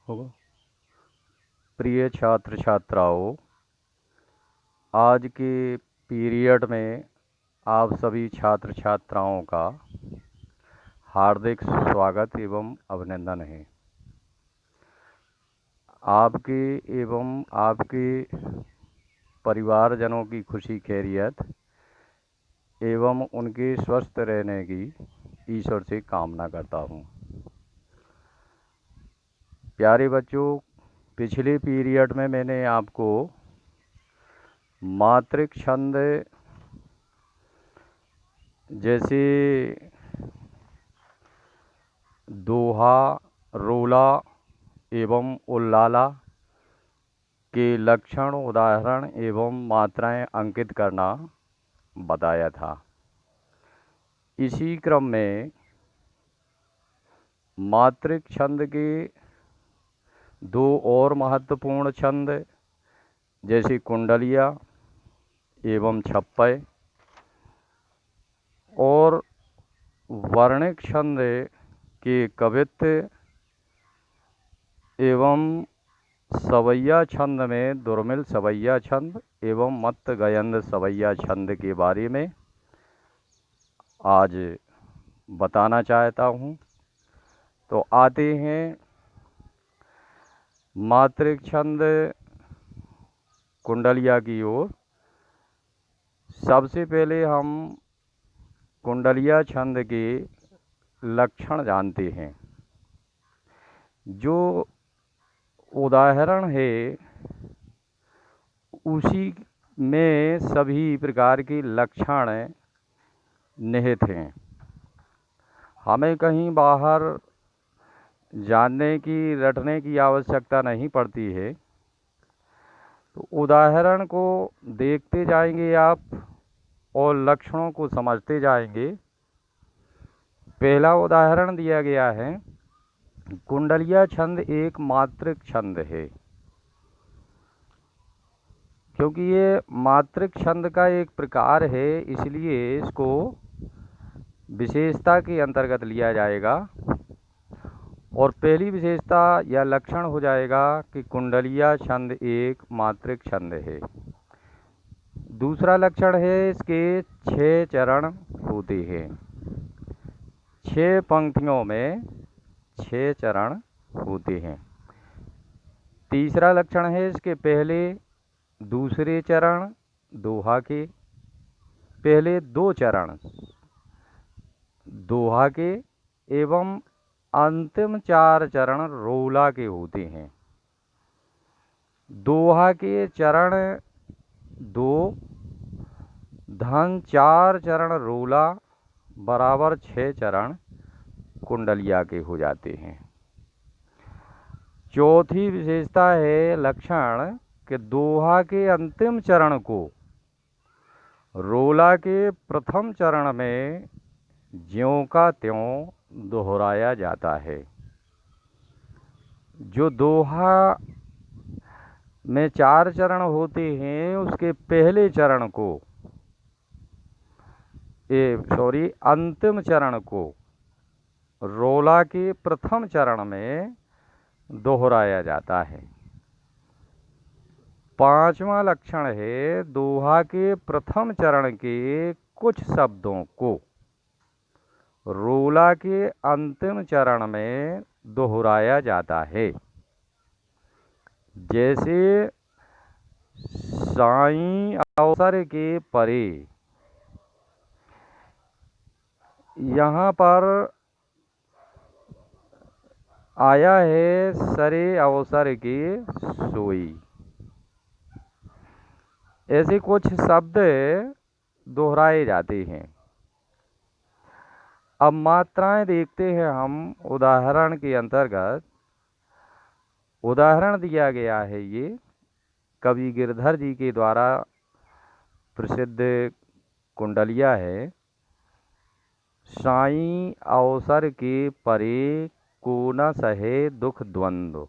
होगा। प्रिय छात्र छात्राओं, आज के पीरियड में आप सभी छात्र छात्राओं का हार्दिक स्वागत एवं अभिनंदन है। आपके एवं आपके परिवारजनों की खुशी खैरियत एवं उनके स्वस्थ रहने की ईश्वर से कामना करता हूँ। प्यारे बच्चों, पिछले पीरियड में मैंने आपको मातृक छंद जैसे दोहा, रोला एवं उल्लाला के लक्षण, उदाहरण एवं मात्राएं अंकित करना बताया था। इसी क्रम में मातृक छंद के दो और महत्वपूर्ण छंद जैसे कुंडलिया एवं छप्पय और वर्णिक छंद के कवित्व एवं सवैया छंद में दुर्मिल सवैया छंद एवं मत्त गयंद सवैया छंद के बारे में आज बताना चाहता हूँ। तो आते हैं मातृक छंद कुंडलिया की ओर। सबसे पहले हम कुंडलिया छंद के लक्षण जानते हैं। जो उदाहरण है उसी में सभी प्रकार के लक्षण निहित हैं। हमें कहीं बाहर जानने की, रटने की आवश्यकता नहीं पड़ती है। तो उदाहरण को देखते जाएंगे आप और लक्षणों को समझते जाएंगे। पहला उदाहरण दिया गया है, कुंडलिया छंद एक मातृक छंद है। क्योंकि ये मातृक छंद का एक प्रकार है, इसलिए इसको विशेषता के अंतर्गत लिया जाएगा। और पहली विशेषता या लक्षण हो जाएगा कि कुंडलिया छंद एक मातृक छंद है। दूसरा लक्षण है, इसके 6 चरण होते हैं। 6 पंक्तियों में 6 चरण होते हैं। तीसरा लक्षण है, इसके पहले दूसरे चरण दोहा के, पहले 2 चरण दोहा के एवं अंतिम 4 चरण रोला के होते हैं। दोहा के चरण 2 धन 4 चरण रोला बराबर 6 चरण कुंडलिया के हो जाते हैं। चौथी विशेषता है, लक्षण कि दोहा के अंतिम चरण को रोला के प्रथम चरण में ज्यों का त्यों दोहराया जाता है। जो दोहा में 4 चरण होते हैं, उसके पहले चरण को अंतिम चरण को रोला के प्रथम चरण में दोहराया जाता है। पांचवा लक्षण है, दोहा के प्रथम चरण के कुछ शब्दों को रोला के अंतिम चरण में दोहराया जाता है। जैसे साईं अवसर के परे, यहाँ पर आया है सरे अवसर के सोई। ऐसे कुछ शब्द दोहराए जाते हैं। अब मात्राएं देखते हैं हम उदाहरण के अंतर्गत। उदाहरण दिया गया है, ये कवि गिरधर जी के द्वारा प्रसिद्ध कुंडलिया है। साईं अवसर के परे को न सहे दुख द्वंद्व।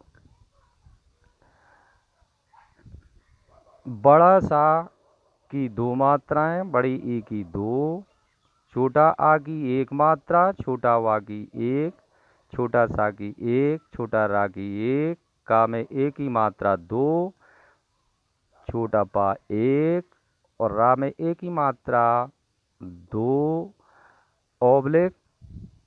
बड़ा सा की 2 मात्राएं, बड़ी ई की 2, छोटा आ की 1 मात्रा, छोटा वा की 1, छोटा सा की एक, छोटा रा की एक, का में एक ही मात्रा दो, छोटा पा एक, और रा में एक ही मात्रा दो, ओब्लिक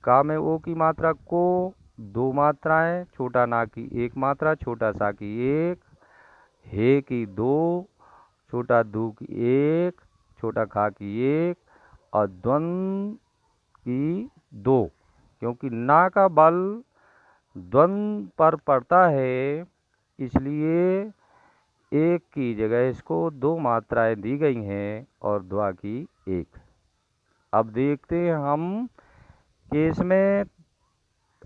का में ओ की मात्रा को, दो मात्राएं, छोटा ना की एक मात्रा, छोटा सा की एक, हे की दो, छोटा दू की एक, छोटा खा की एक, और द्वंद की दो। क्योंकि ना का बल द्वंद पर पड़ता है, इसलिए एक की जगह इसको दो मात्राएं दी गई हैं और द्वा की एक। अब देखते हैं हम कि इसमें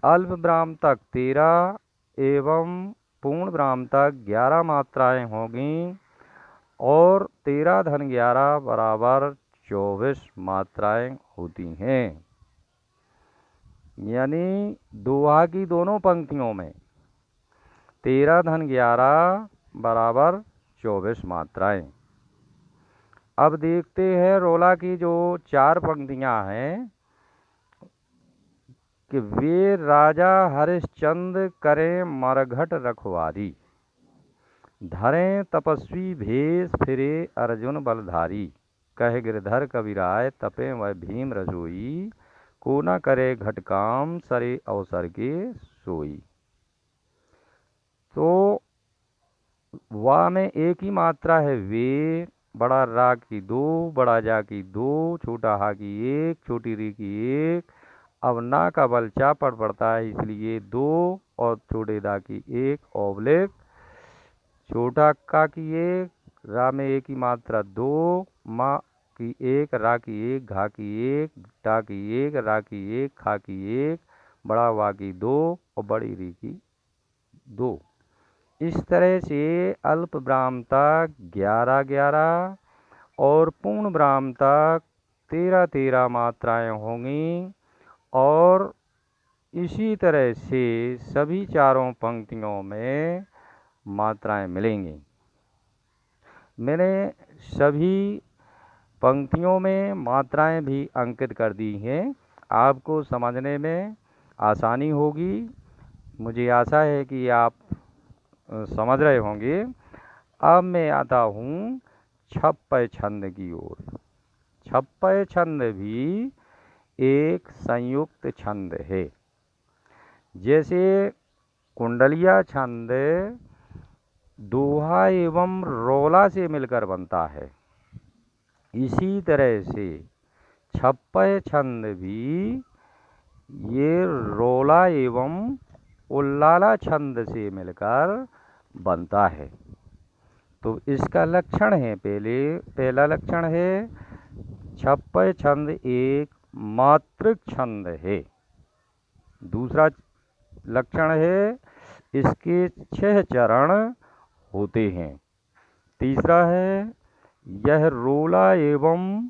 अल्प विराम तक 13 एवं पूर्ण विराम तक 11 मात्राएं होंगी और 13 धन 11 बराबर 24 मात्राएं होती हैं। यानी दोहा की दोनों पंक्तियों में 13 धन 11 बराबर 24 मात्राएं। अब देखते हैं रोला की जो 4 पंक्तियां हैं कि वे राजा हरिश्चंद्र करें मरघट रखवारी, धरें तपस्वी भेष फिरे अर्जुन बलधारी, कहे गिरधर कबीराय तपे वह भीम रसोई, को न करे घटकाम सरे अवसर के सोई। तो वा में एक ही मात्रा है वे, बड़ा रा की दो, बड़ा जा की दो, छोटा हा की एक, छोटी री की एक। अब ना का बल चा पर पड़ता है, इसलिए दो, और छोटे दा की एक, ओब्लिक छोटा का की एक, रा में एक ही मात्रा दो, माँ की एक, रा की एक, घा की एक, टा की एक, रा की एक, खा की एक, बड़ा वा की दो और बड़ी री की दो। इस तरह से अल्प विराम तक 11-11 और पूर्ण विराम तक 13-13 मात्राएं होंगी और इसी तरह से सभी चारों पंक्तियों में मात्राएं मिलेंगी। मैंने सभी पंक्तियों में मात्राएं भी अंकित कर दी हैं, आपको समझने में आसानी होगी। मुझे आशा है कि आप समझ रहे होंगे। अब मैं आता हूँ छप्पय छंद की ओर। छप्पय छंद भी एक संयुक्त छंद है। जैसे कुंडलिया छंद दोहा एवं रोला से मिलकर बनता है, इसी तरह से छप्पय छंद भी ये रोला एवं उल्लाला छंद से मिलकर बनता है। तो इसका लक्षण है, पहला लक्षण है छप्पय छंद एक मात्रिक छंद है। दूसरा लक्षण है इसके 6 चरण होते हैं। तीसरा है यह रोला एवं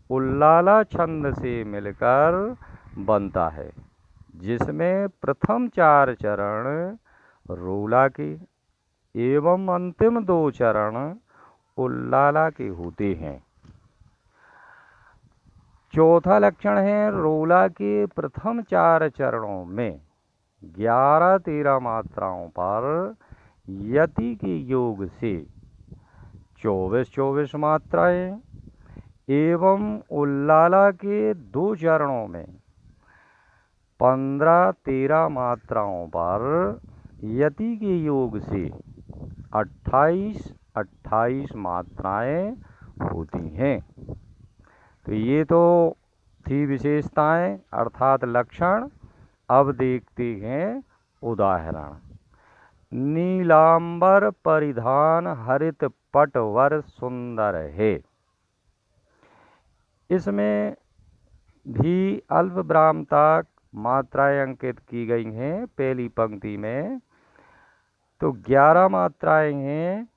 उल्लाला छंद से मिलकर बनता है, जिसमें प्रथम 4 चरण रोला के एवं अंतिम 2 चरण उल्लाला के होते हैं। चौथा लक्षण है रोला के प्रथम 4 चरणों में 11-13 मात्राओं पर यति के योग से 24-24 मात्राएं एवं उल्लाला के 2 चरणों में 15-13 मात्राओं पर यति के योग से 28-28 मात्राएं होती हैं। तो ये तो थी विशेषताएं अर्थात लक्षण। अब देखते हैं उदाहरण। नीलांबर परिधान हरित पटवर सुंदर है। इसमें भी अल्प विराम तक मात्राएं अंकित की गई हैं। पहली पंक्ति में तो 11 मात्राएं हैं,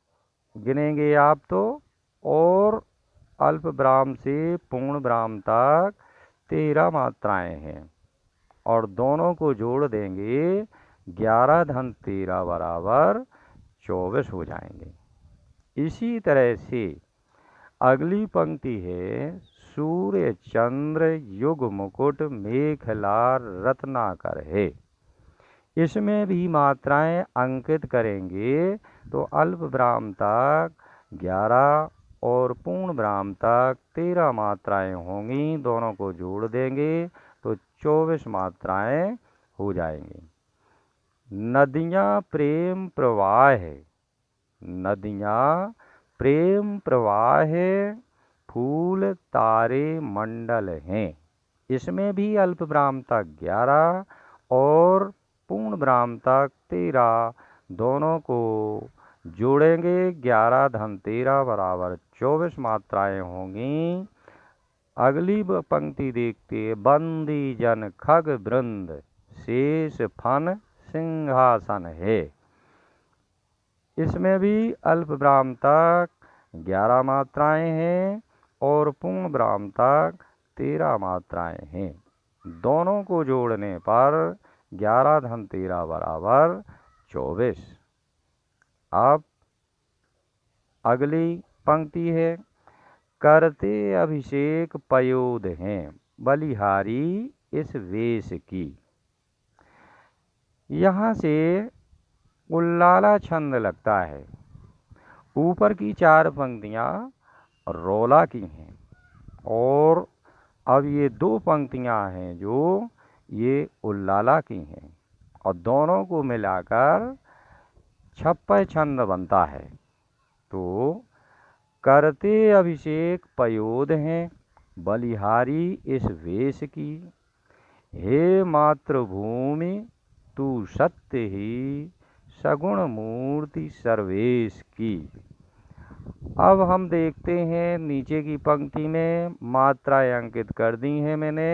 गिनेंगे आप तो, और अल्प विराम से पूर्ण विराम तक 13 मात्राएं हैं और दोनों को जोड़ देंगे 11 धन 13 बराबर 24 हो जाएंगे। इसी तरह से अगली पंक्ति है सूर्य चंद्र युग मुकुट मेखला रत्नाकर है। इसमें भी मात्राएं अंकित करेंगे तो अल्प विराम तक 11 और पूर्ण विराम तक 13 मात्राएं होंगी। दोनों को जोड़ देंगे तो 24 मात्राएं हो जाएंगी। नदियाँ प्रेम प्रवाह है, नदियाँ प्रेम प्रवाह है, फूल तारे मंडल हैं। इसमें भी अल्प विराम तक 11 और पूर्ण विराम तक 13, दोनों को जोड़ेंगे 11 धन 13 बराबर 24 मात्राएं होंगी। अगली पंक्ति देखते, बंदी जन खग वृंद, शेष फन सिंहासन है। इसमें भी अल्प विराम तक 11 मात्राएं हैं और पूर्ण विराम तक 13 मात्राएं हैं। दोनों को जोड़ने पर 11 धन 13 बराबर 24। अब अगली पंक्ति है, करते अभिषेक पयोध हैं, बलिहारी इस वेश की। यहाँ से उल्लाला छंद लगता है। ऊपर की 4 पंक्तियाँ रोला की हैं और अब ये 2 पंक्तियाँ हैं जो ये उल्लाला की हैं और दोनों को मिलाकर छप्पय छंद बनता है। तो करते अभिषेक पयोध हैं, बलिहारी इस वेश की। हे मातृभूमि तू सत्य ही, सगुण मूर्ति सर्वेश की। अब हम देखते हैं नीचे की पंक्ति में मात्राएं अंकित कर दी हैं मैंने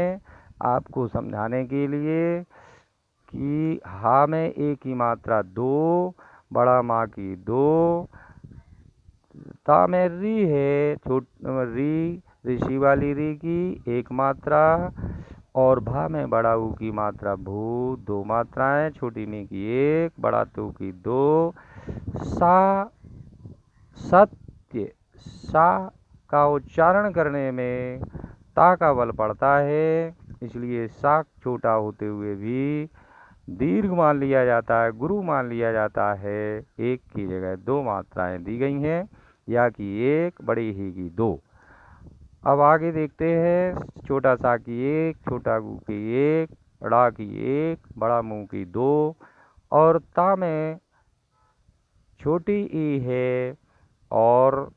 आपको समझाने के लिए कि हा में ए की मात्रा 2, बड़ा माँ की 2, ता में री है, री ऋषि वाली री की 1 मात्रा और भा में बड़ा ऊ की मात्रा भू 2 मात्राएं, छोटी नी की 1, बड़ा तू की 2। सा सत्य, सा का उच्चारण करने में ता का बल पड़ता है, इसलिए सा छोटा होते हुए भी दीर्घ मान लिया जाता है, गुरु मान लिया जाता है। 1 की जगह 2 मात्राएं दी गई हैं, या की 1, बड़ी ही की 2। अब आगे देखते हैं, छोटा सा की 1, छोटा गु की 1, बड़ा की 1, बड़ा मुंह की 2 और ता में छोटी ई है और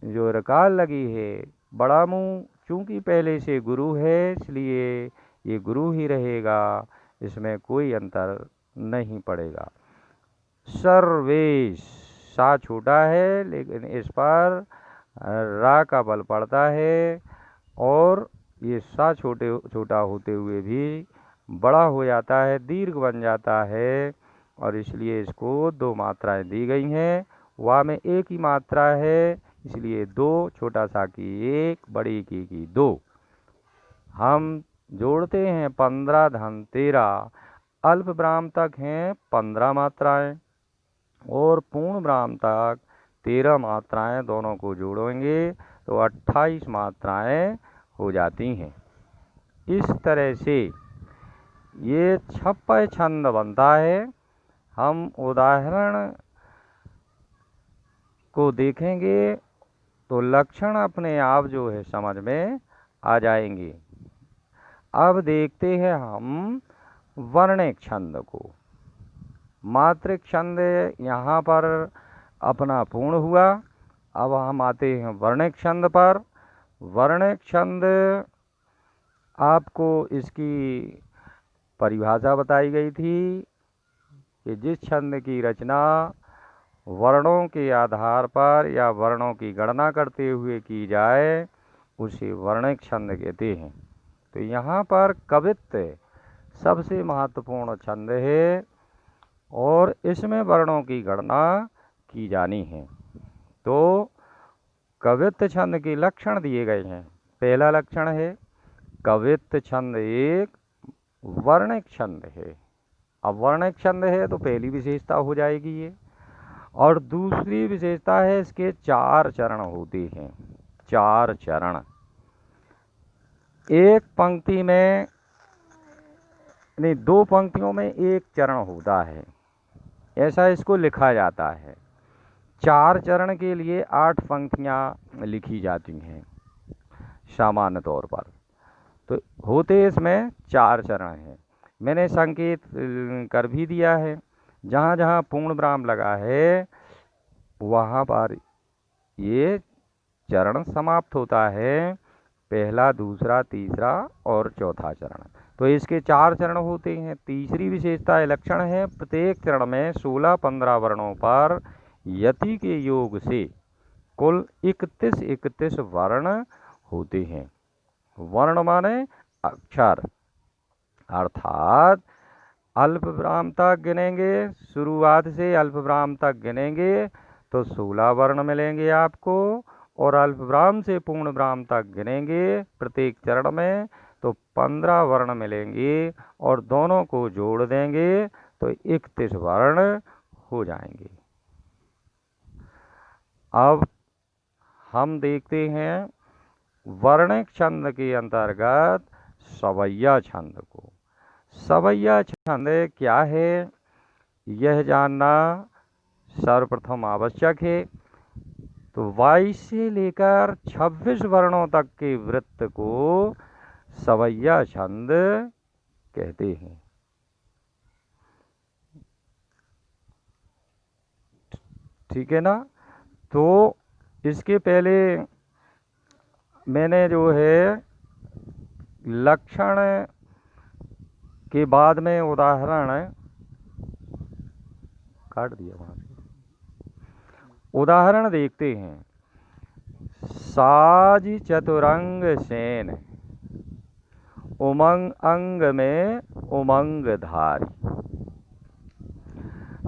जो रकार लगी है बड़ा मुंह, चूंकि पहले से गुरु है इसलिए ये गुरु ही रहेगा, इसमें कोई अंतर नहीं पड़ेगा। सर्वेश, सा छोटा है लेकिन इस पर रा का बल पड़ता है और ये सा छोटा होते हुए भी बड़ा हो जाता है, दीर्घ बन जाता है और इसलिए इसको 2 मात्राएं दी गई हैं। वा में 1 ही मात्रा है इसलिए 2, छोटा सा की 1, बड़ी की 2। हम जोड़ते हैं 15 धन 13, अल्प विराम तक हैं 15 मात्राएं और पूर्ण विराम तक 13 मात्राएं, दोनों को जोड़ेंगे तो 28 मात्राएं हो जाती हैं। इस तरह से ये छप्पय छंद बनता है। हम उदाहरण को देखेंगे तो लक्षण अपने आप जो है समझ में आ जाएंगे। अब देखते हैं हम वर्णिक छंद को। मात्रिक छंद यहाँ पर अपना पूर्ण हुआ। अब हम आते हैं वर्णिक छंद पर। वर्णिक छंद आपको इसकी परिभाषा बताई गई थी कि जिस छंद की रचना वर्णों के आधार पर या वर्णों की गणना करते हुए की जाए उसे वर्णिक छंद कहते हैं। तो यहाँ पर कवित्व सबसे महत्वपूर्ण छंद है और इसमें वर्णों की गणना की जानी है। तो कवित्व छंद के लक्षण दिए गए हैं। पहला लक्षण है कवित्व छंद एक वर्णिक छंद है। अब वर्णिक छंद है तो पहली विशेषता हो जाएगी ये। और दूसरी विशेषता है इसके 4 चरण होते हैं। 4 चरण। एक पंक्ति में नहीं, 2 पंक्तियों में एक चरण होता है, ऐसा इसको लिखा जाता है। 4 चरण के लिए 8 पंक्तियां लिखी जाती हैं सामान्य तौर पर। तो होते इसमें 4 चरण हैं। मैंने संकेत कर भी दिया है, जहाँ जहाँ पूर्ण विराम लगा है वहाँ पर ये चरण समाप्त होता है, पहला, दूसरा, तीसरा और चौथा चरण। तो इसके 4 चरण होते हैं। तीसरी विशेषता लक्षण है, प्रत्येक चरण में 16-15 वर्णों पर यति के योग से कुल 31 वर्ण होते हैं। वर्ण माने अक्षर, अर्थात अल्प विराम तक गिनेंगे, शुरुआत से अल्प विराम तक गिनेंगे तो 16 वर्ण मिलेंगे आपको, और अल्प विराम से पूर्ण विराम तक गिनेंगे प्रत्येक चरण में तो 15 वर्ण मिलेंगे, और दोनों को जोड़ देंगे तो 31 वर्ण हो जाएंगे। अब हम देखते हैं वर्णिक छंद के अंतर्गत सवैया छंद को। सवैया छंद क्या है, यह जानना सर्वप्रथम आवश्यक है। तो 22 से लेकर 26 वर्णों तक के वृत्त को सवैया छंद कहते हैं। ठीक है ना। तो इसके पहले मैंने जो है लक्षण के बाद में उदाहरण काट दिया, वहां से उदाहरण देखते हैं। साज चतुरंग सेन, उमंग अंग में उमंग धारी,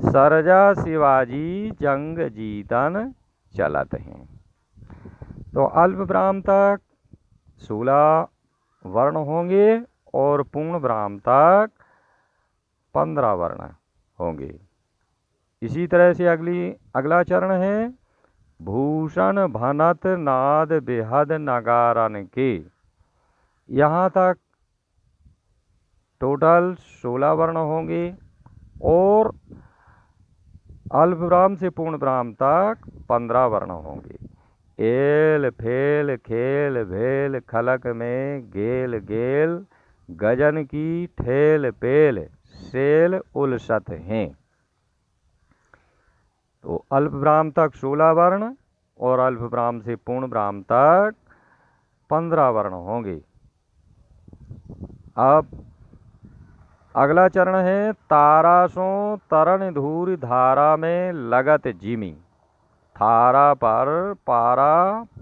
सरजा शिवाजी जंग जीतन चलत हैं। तो अल्प विराम तक 16 वर्ण होंगे और पूर्ण विराम तक 15 वर्ण होंगे। इसी तरह से अगला चरण है भूषण भनत नाद बेहद नगारन के। यहाँ तक टोटल 16 वर्ण होंगे और अल्प विराम से पूर्ण विराम तक 15 वर्ण होंगे। एल फेल खेल भेल खलक में गेल गेल, गजन की ठेल पेल सेल उलसत हैं। तो अल्प विराम तक 16 वर्ण और अल्प विराम से पूर्ण विराम तक 15 वर्ण होंगे। अब अगला चरण है तारासों तरन धूर धारा में लगत जिमी, थारा पर पारा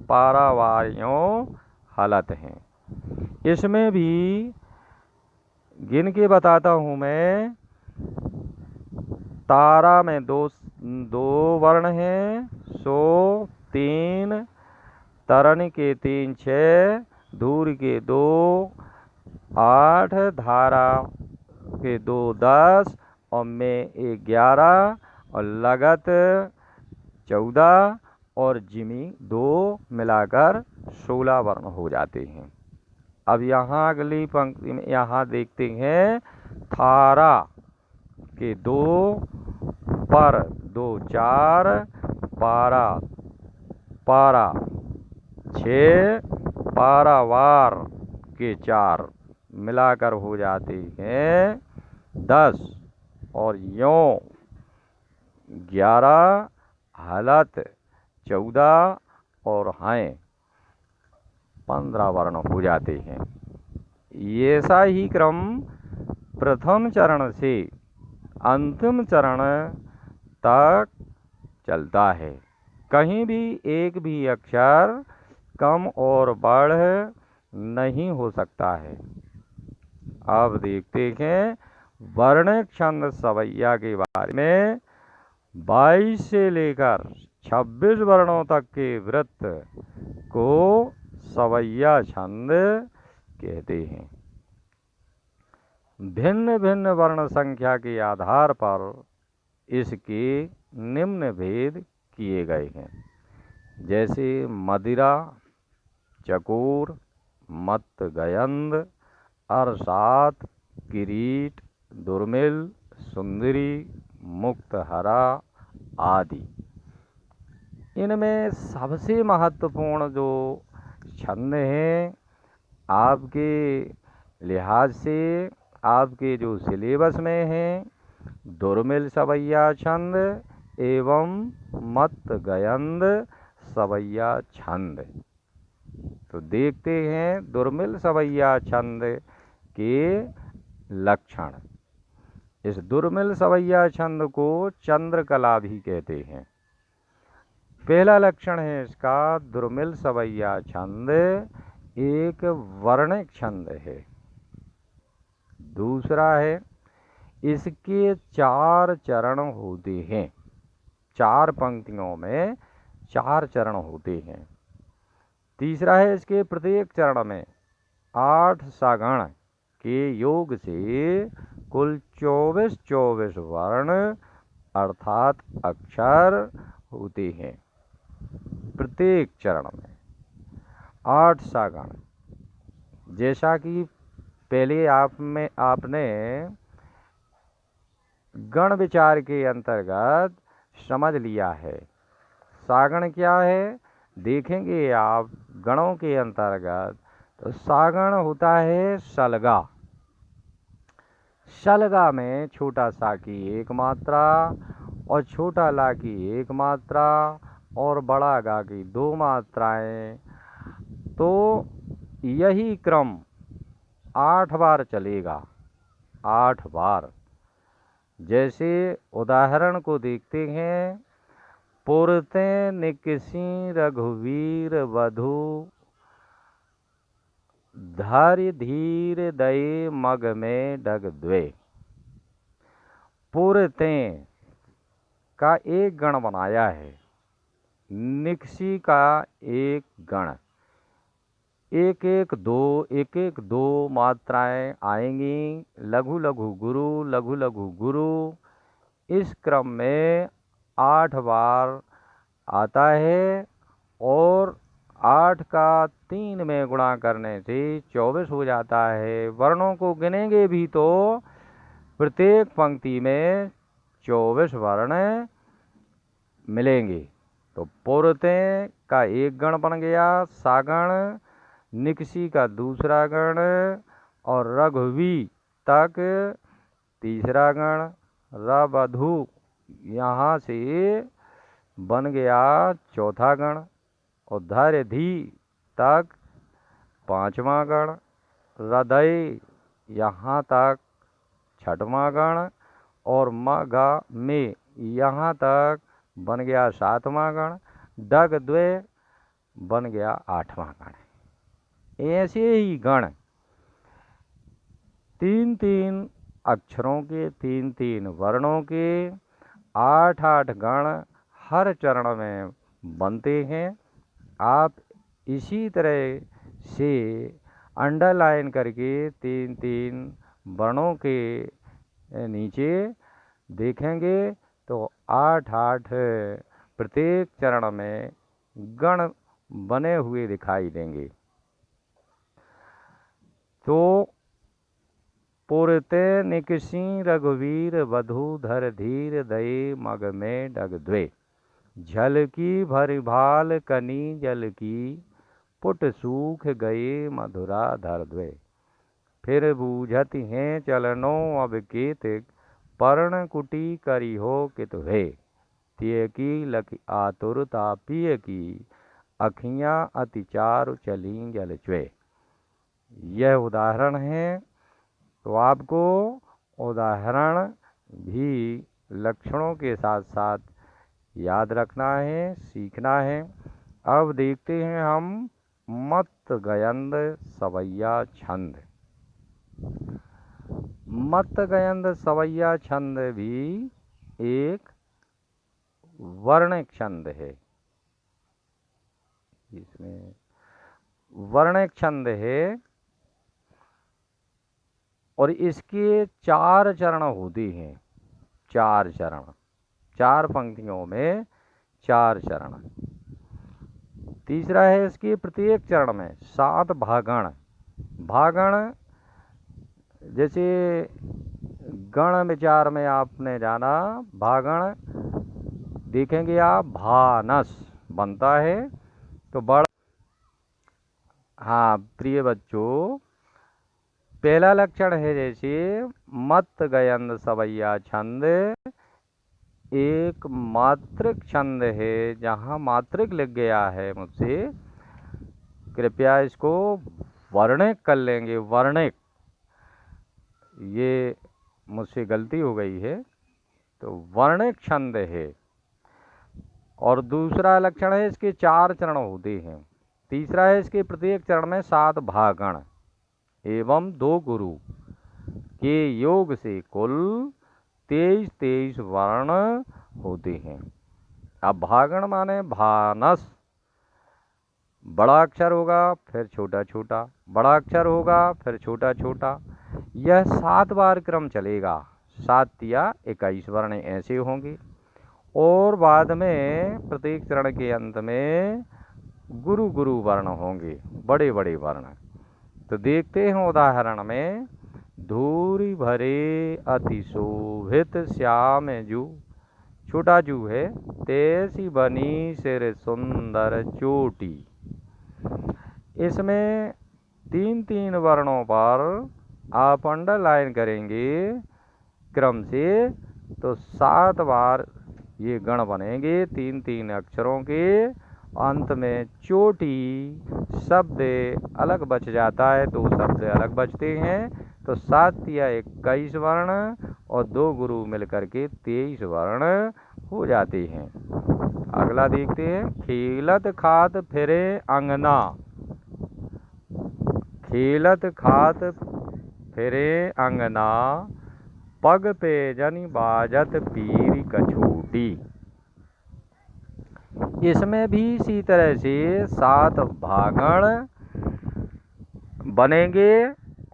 पारावारियों हलत हैं। इसमें भी गिन के बताता हूँ मैं। तारा में दो वर्ण हैं, सो 3, तरन के 3 6, धूर के 2 8, धारा के 2 10 और में 11 और लगत 14 और जिमी 2 मिलाकर 16 वर्ण हो जाते हैं। अब यहाँ अगली पंक्ति में यहाँ देखते हैं थारा के 2 पर 2 4, पारा पारा 6, पारावार के 4 मिलाकर हो जाते हैं 10 और यों 11, हलत 14 और हैं 15 वर्ण हो जाते हैं। ऐसा ही क्रम प्रथम चरण से अंतिम चरण तक चलता है। कहीं भी एक भी अक्षर कम और बढ़ नहीं हो सकता है। अब देखते हैं वर्णिक छंद सवैया के बारे में। 22 से लेकर 26 वर्णों तक के वृत्त को सवैया छंद कहते हैं। भिन्न भिन्न वर्ण संख्या के आधार पर इसके निम्न भेद किए गए हैं, जैसे मदिरा, चकोर, मत गयंद, अरसात, किरीट, दुर्मिल, सुंदरी, मुक्तहरा आदि। इनमें सबसे महत्वपूर्ण जो छंद हैं आपके लिहाज से, आपके जो सिलेबस में हैं, दुर्मिल सवैया छंद एवं मत गयंद सवैया छंद। तो देखते हैं दुर्मिल सवैया छंद के लक्षण। इस दुर्मिल सवैया छंद को चंद्रकला भी कहते हैं। पहला लक्षण है इसका, दुर्मिल सवैया छंद एक वर्णिक छंद है। दूसरा है, इसके 4 चरण होते हैं। 4 पंक्तियों में 4 चरण होते हैं। तीसरा है, इसके प्रत्येक चरण में 8 सागण के योग से कुल 24 वर्ण अर्थात अक्षर होते हैं। प्रत्येक चरण में 8 सागण। जैसा कि पहले आपने गण विचार के अंतर्गत समझ लिया है। सागण क्या है देखेंगे आप गणों के अंतर्गत। तो सागण होता है सलगा। सलगा में छोटा सा की 1 मात्रा और छोटा ला की 1 मात्रा और बड़ा गा की 2 मात्राएं। तो यही क्रम 8 बार चलेगा। 8 बार। जैसे उदाहरण को देखते हैं, पुरते निकसी रघुवीर वधु धैर्य धीर दये मग में डग द्वे। पुरते का एक गण बनाया है, निकसी का एक गण। एक एक दो मात्राएं आएंगी। लघु लघु गुरु, लघु लघु गुरु। इस क्रम में 8 बार आता है और 8 का 3 में गुणा करने से 24 हो जाता है। वर्णों को गिनेंगे भी तो प्रत्येक पंक्ति में 24 वर्ण मिलेंगे। तो पुरते का एक गण बन गया सागण, निकसी का दूसरा गण और रघुवी तक तीसरा गण, रवधु यहाँ से बन गया चौथा गण और धैर्य धी तक 5वां गण, हृदय यहाँ तक 6वां गण और मगा में यहाँ तक बन गया 7वां गण, डग द्वे बन गया 8वां गण। ऐसे ही गण 3 अक्षरों के 3 वर्णों के 8 गण हर चरण में बनते हैं। आप इसी तरह से अंडरलाइन करके 3 वर्णों के नीचे देखेंगे तो 8 प्रत्येक चरण में गण बने हुए दिखाई देंगे। तो पुरते निकसी रघुवीर वधु धर धीर दये मग में डग द्वे। झल की भरि भाल कनी जल की पुट सूख गए मधुरा धर द्वे। फिर बूझत हैं चलनो अब केतिक पर्ण कुटी करी हो कित है। तिय की लख आतुरता पिय की अखियाँ अति चारु चली जल च्वे। यह उदाहरण है। तो आपको उदाहरण भी लक्षणों के साथ साथ याद रखना है, सीखना है। अब देखते हैं हम मत गयंद सवैया छंद। मत गयंद सवैया छंद भी एक वर्णिक छंद है। इसमें वर्णिक छंद है और इसके 4 चरण होते हैं। 4 चरण, 4 पंक्तियों में 4 चरण। तीसरा है, इसके प्रत्येक चरण में 7 भागण। भागण जैसे गण विचार में आपने जाना भागण, देखेंगे आप भानस बनता है। तो बड़ा, हाँ प्रिय बच्चों, पहला लक्षण है जैसे मत गयंद सवैया छंद, एक मात्रिक छंद है। जहाँ मात्रिक लिख गया है मुझसे, कृपया इसको वर्णिक कर लेंगे। वर्णिक, ये मुझसे गलती हो गई है, तो वर्णिक छंद है। और दूसरा लक्षण है इसके 4 चरण होते हैं। तीसरा है इसके प्रत्येक चरण में 7 भागण एवं 2 गुरु के योग से कुल 23 वर्ण होते हैं। अब भागण माने भानस, बड़ा अक्षर होगा फिर छोटा छोटा, बड़ा अक्षर होगा फिर छोटा छोटा। यह 7 बार क्रम चलेगा। 7 या 21 वर्ण ऐसे होंगे। और बाद में प्रत्येक चरण के अंत में गुरु गुरु वर्ण होंगे, बड़े बड़े वर्ण। तो देखते हैं उदाहरण में, धूरी भरे अति शोभित श्याम जू, छोटा जू है, तैसी बनी सिर सुंदर चोटी। इसमें 3 वर्णों पर आप अंडरलाइन करेंगे क्रम से, तो 7 बार ये गण बनेंगे 3 अक्षरों के। अंत में चोटी शब्द अलग बच जाता है, 2 शब्द अलग बचते हैं। तो 7 या 21 वर्ण और 2 गुरु मिलकर के 23 वर्ण हो जाते हैं। अगला देखते हैं, खेलत खात फिरे अंगना, खेलत खात फिरे अंगना, पग पे जनी बाजत पीरी कछोटी। इसमें भी इसी तरह से 7 भागण बनेंगे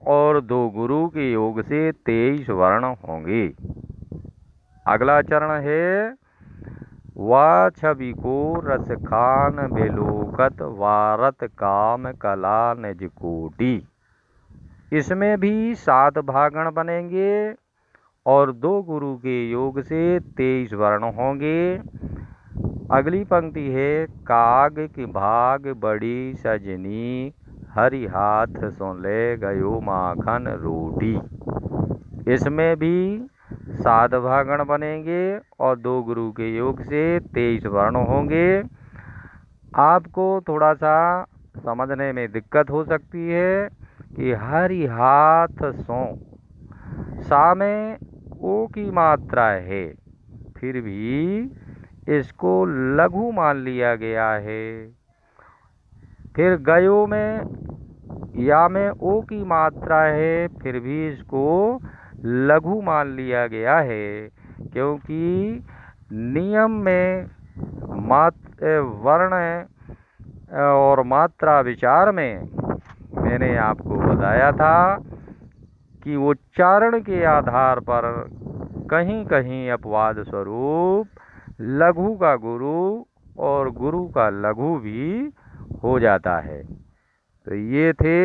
और 2 गुरु के योग से 23 वर्ण होंगे। अगला चरण है, वा छवि को रस खान बेलोकत वारत काम कला निज कोटि। इसमें भी 7 भागण बनेंगे और 2 गुरु के योग से 23 वर्ण होंगे। अगली पंक्ति है, काग की भाग बड़ी सजनी, हरि हाथ सो ले गयो माखन रोटी। इसमें भी 7 भागण बनेंगे और 2 गुरु के योग से 23 वर्ण होंगे। आपको थोड़ा सा समझने में दिक्कत हो सकती है कि हरि हाथ सो, सा में ओ की मात्रा है, फिर भी इसको लघु मान लिया गया है। फिर गयो में या में ओ की मात्रा है, फिर भी इसको लघु मान लिया गया है, क्योंकि नियम में वर्ण और मात्रा विचार में मैंने आपको बताया था कि उच्चारण के आधार पर कहीं कहीं अपवाद स्वरूप लघु का गुरु और गुरु का लघु भी हो जाता है। तो ये थे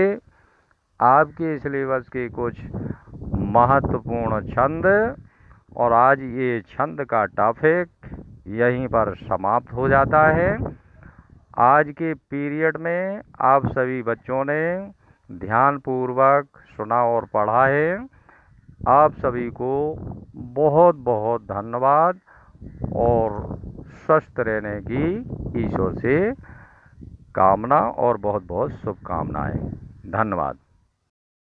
आपके सिलेबस के कुछ महत्वपूर्ण छंद, और आज ये छंद का टॉपिक यहीं पर समाप्त हो जाता है। आज के पीरियड में आप सभी बच्चों ने ध्यानपूर्वक सुना और पढ़ा है। आप सभी को बहुत बहुत धन्यवाद और स्वस्थ रहने की ईश्वर से कामना और बहुत बहुत शुभकामनाएं। धन्यवाद।